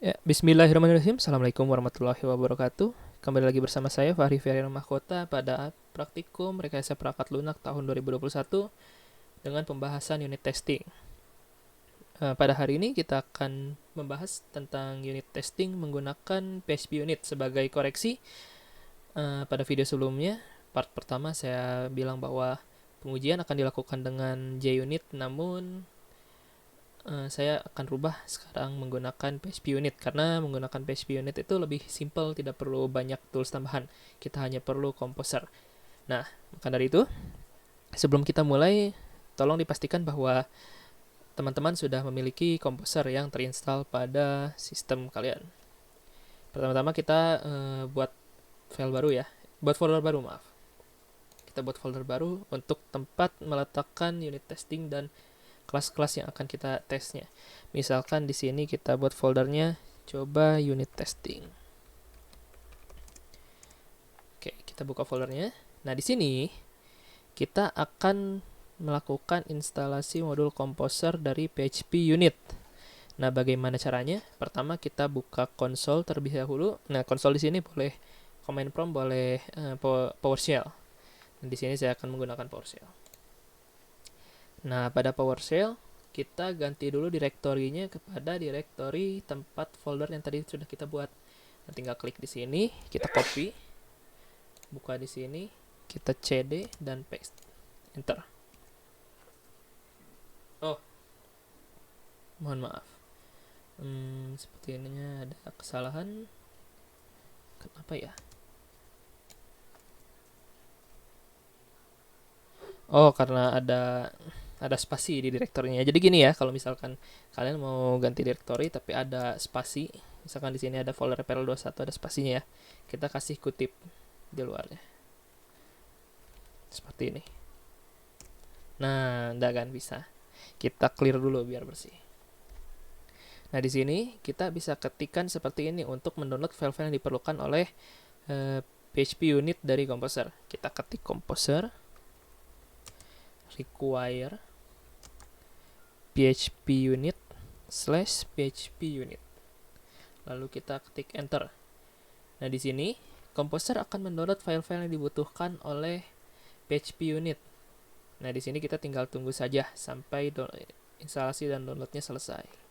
Ya, Bismillahirrahmanirrahim. Assalamualaikum warahmatullahi wabarakatuh. Kembali lagi bersama saya Fahri Ferian Mahkota pada praktikum rekayasa perangkat lunak tahun 2021 dengan pembahasan unit testing. Pada hari ini kita akan membahas tentang unit testing menggunakan PHP unit sebagai koreksi. Pada video sebelumnya, part pertama saya bilang bahwa pengujian akan dilakukan dengan JUnit, namun saya akan rubah sekarang menggunakan PHP unit karena menggunakan PHP unit itu lebih simple, tidak perlu banyak tools tambahan. Kita hanya perlu composer. Nah, maka dari itu, sebelum kita mulai, tolong dipastikan bahwa teman-teman sudah memiliki composer yang terinstall pada sistem kalian. Pertama-tama kita buat file baru ya, buat folder baru maaf. Kita buat folder baru untuk tempat meletakkan unit testing dan kelas-kelas yang akan kita tesnya. Misalkan di sini kita buat foldernya coba unit testing. Oke, kita buka foldernya. Nah, di sini kita akan melakukan instalasi modul composer dari PHP unit. Nah, bagaimana caranya? Pertama kita buka konsol terlebih dahulu. Nah, konsol di sini boleh command prompt, boleh PowerShell. Nah, di sini saya akan menggunakan PowerShell. Nah, pada PowerShell, kita ganti dulu direktorinya kepada direktori tempat folder yang tadi sudah kita buat. Nah, tinggal klik di sini, kita copy, buka di sini, kita cd dan paste. Enter. Oh, mohon maaf. Sepertinya ada kesalahan. Kenapa ya? Oh, karena ada spasi di direktorinya. Jadi gini ya, kalau misalkan kalian mau ganti direktori tapi ada spasi, misalkan di sini ada folder PL21 ada spasinya ya. Kita kasih kutip di luarnya. Seperti ini. Nah, enggak kan bisa. Kita clear dulu biar bersih. Nah, di sini kita bisa ketikkan seperti ini untuk mendownload file-file yang diperlukan oleh PHP unit dari Composer. Kita ketik Composer require PHP unit /PHP unit. Lalu kita ketik enter. Nah, di sini Composer akan mendownload file-file yang dibutuhkan oleh PHP unit. Nah, di sini kita tinggal tunggu saja sampai instalasi dan downloadnya selesai.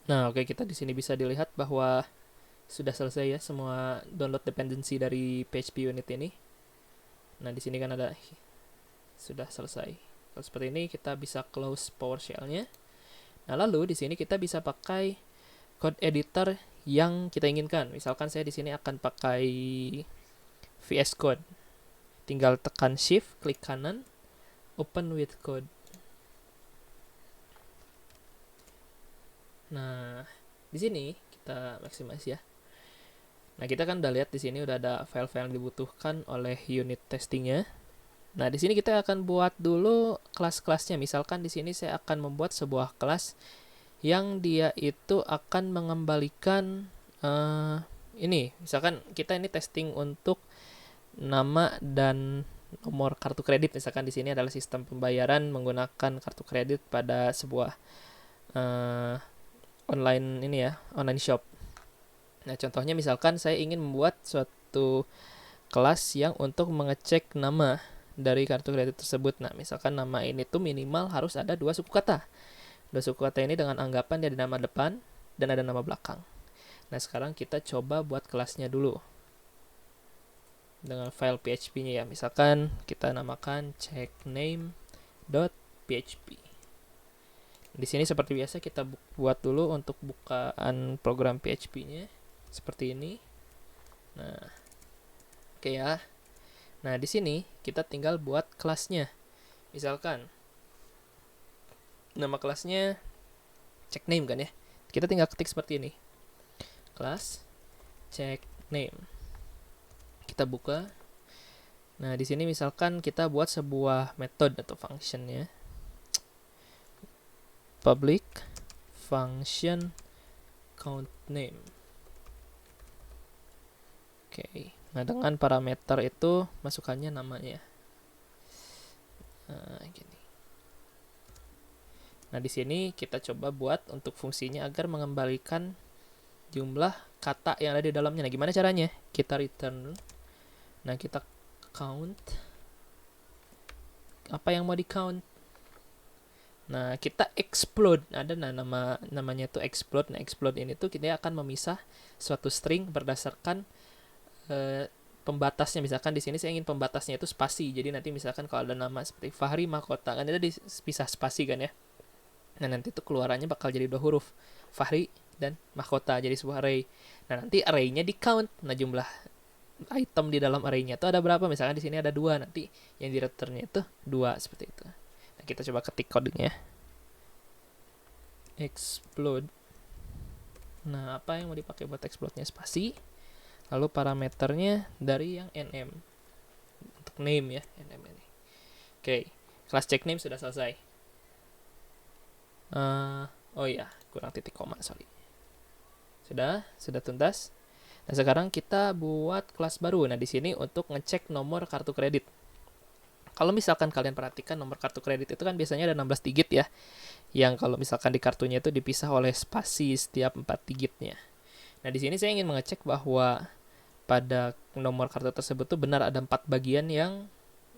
Nah, oke, kita di sini bisa dilihat bahwa sudah selesai ya semua download dependency dari PHP unit ini. Nah, di sini kan ada sudah selesai. Kalau seperti ini kita bisa close PowerShell-nya. Nah, lalu di sini kita bisa pakai code editor yang kita inginkan. Misalkan saya di sini akan pakai VS Code. Tinggal tekan Shift, klik kanan, Open with Code. Nah, di sini kita maximize ya. Nah, kita kan udah lihat di sini udah ada file-file yang dibutuhkan oleh unit testingnya. Nah, di sini kita akan buat dulu kelas-kelasnya. Misalkan di sini saya akan membuat sebuah kelas yang dia itu akan mengembalikan ini. Misalkan kita ini testing untuk nama dan nomor kartu kredit. Misalkan di sini adalah sistem pembayaran menggunakan kartu kredit pada sebuah online ini ya, online shop. Nah, contohnya misalkan saya ingin membuat suatu kelas yang untuk mengecek nama dari kartu kredit tersebut. Nah, misalkan nama ini tuh minimal harus ada 2 suku kata. 2 suku kata ini dengan anggapan dia ada nama depan dan ada nama belakang. Nah, sekarang kita coba buat kelasnya dulu. Dengan file PHP-nya ya. Misalkan kita namakan checkname.php. Di sini seperti biasa kita buat dulu untuk bukaan program PHP-nya seperti ini. Nah, oke ya. Nah, di sini kita tinggal buat kelasnya. Misalkan nama kelasnya checkname kan ya. Kita tinggal ketik seperti ini. Kelas checkname. Kita buka. Nah, di sini misalkan kita buat sebuah method atau functionnya. Public function count name. Oke. Nah, dengan parameter itu masukannya namanya. Nah, gini. Nah, di sini kita coba buat untuk fungsinya agar mengembalikan jumlah kata yang ada di dalamnya. Nah, gimana caranya? Kita return. Nah, kita count. Apa yang mau di count? Nah, kita explode. Ada namanya tuh explode. Nah, explode ini tuh kita akan memisah suatu string berdasarkan pembatasnya. Misalkan di sini saya ingin pembatasnya itu spasi. Jadi nanti misalkan kalau ada nama seperti Fahri Mahkota, kan itu dipisah spasi kan ya. Nah, nanti tuh keluarannya bakal jadi 2 huruf. Fahri dan Mahkota jadi sebuah array. Nah, nanti array-nya di count. Nah, jumlah item di dalam array-nya itu ada berapa? Misalkan di sini ada 2, nanti yang di return-nya itu 2 seperti itu. Nah, kita coba ketik kodenya. Explode. Nah, apa yang mau dipakai buat explode-nya? Spasi. Lalu parameternya dari yang nm. Untuk name ya, nm ini. Oke, kelas check name sudah selesai. Oh iya, kurang titik koma, sorry. Sudah tuntas. Nah, sekarang kita buat kelas baru. Nah, di sini untuk ngecek nomor kartu kredit. Kalau misalkan kalian perhatikan nomor kartu kredit itu kan biasanya ada 16 digit ya. Yang kalau misalkan di kartunya itu dipisah oleh spasi setiap 4 digitnya. Nah, di sini saya ingin mengecek bahwa pada nomor kartu tersebut tuh benar ada 4 bagian yang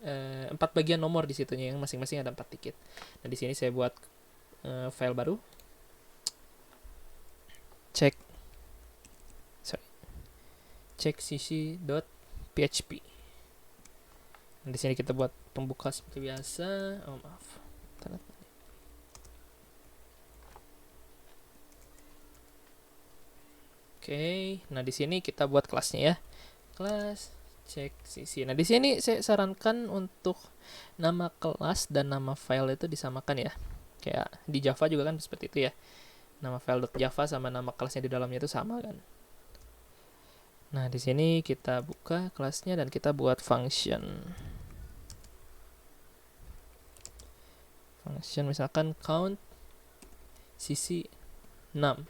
4 bagian nomor di situnya yang masing-masing ada 4 digit. Nah, di sini saya buat file baru. Cek cc.php. Nah, di sini kita buat pembuka seperti biasa. Oh, maaf. Oke, nah di sini kita buat kelasnya ya. Kelas cek cc. Nah, di sini saya sarankan untuk nama kelas dan nama file itu disamakan ya. Kayak di Java juga kan seperti itu ya. Nama file.java sama nama kelasnya di dalamnya itu sama kan. Nah, di sini kita buka kelasnya dan kita buat function. Function misalkan count cc 6.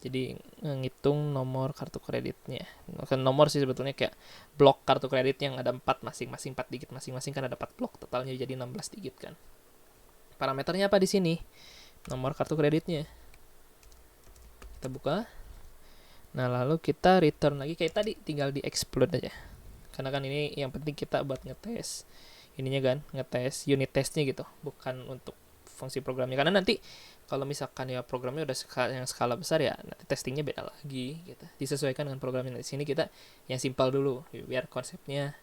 Jadi ngitung nomor kartu kreditnya. Bukan nomor sih sebetulnya, kayak blok kartu kredit yang ada 4 masing-masing, 4 digit masing-masing kan ada 4 blok, totalnya jadi 16 digit kan. Parameternya apa di sini? Nomor kartu kreditnya. Kita buka. Nah, lalu kita return lagi kayak tadi, tinggal di explode aja. Karena kan ini yang penting kita buat ngetes ininya kan, ngetes unit testnya gitu, bukan untuk fungsi programnya. Karena nanti kalau misalkan ya programnya udah yang skala besar ya, nanti testingnya beda lagi gitu. Disesuaikan dengan programnya. Di sini kita yang simpel dulu biar konsepnya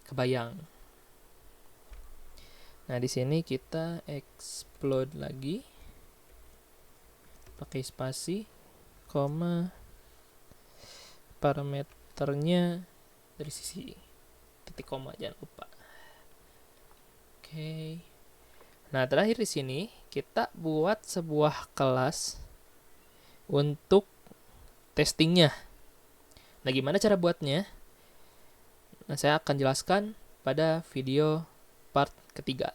kebayang. Nah, di sini kita explode lagi pakai spasi, koma, parameternya dari sisi titik koma, jangan lupa. Oke. Nah, terakhir di sini kita buat sebuah kelas untuk testingnya. Nah, gimana cara buatnya? Nah, saya akan jelaskan pada video part ketiga.